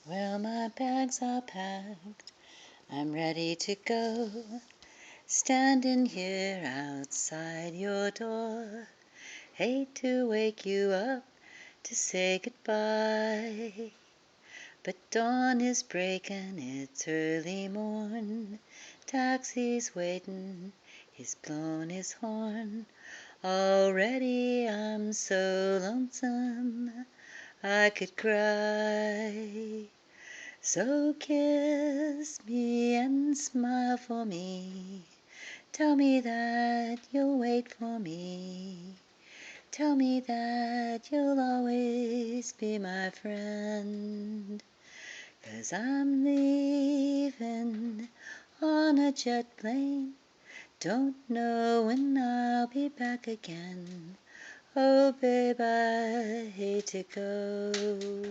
Well, my bags are packed, I'm ready to go. Standing here outside your door. Hate to wake you up to say goodbye. But dawn is breaking, it's early morn. Taxi's waiting, he's blown his horn. Already I'm so lonesome, I could cry. So kiss me and smile for me. Tell me that you'll wait for me. Tell me that you'll always be my friend. 'Cause I'm leaving on a jet plane. Don't know when I'll be back again. Oh, babe, I hate to go.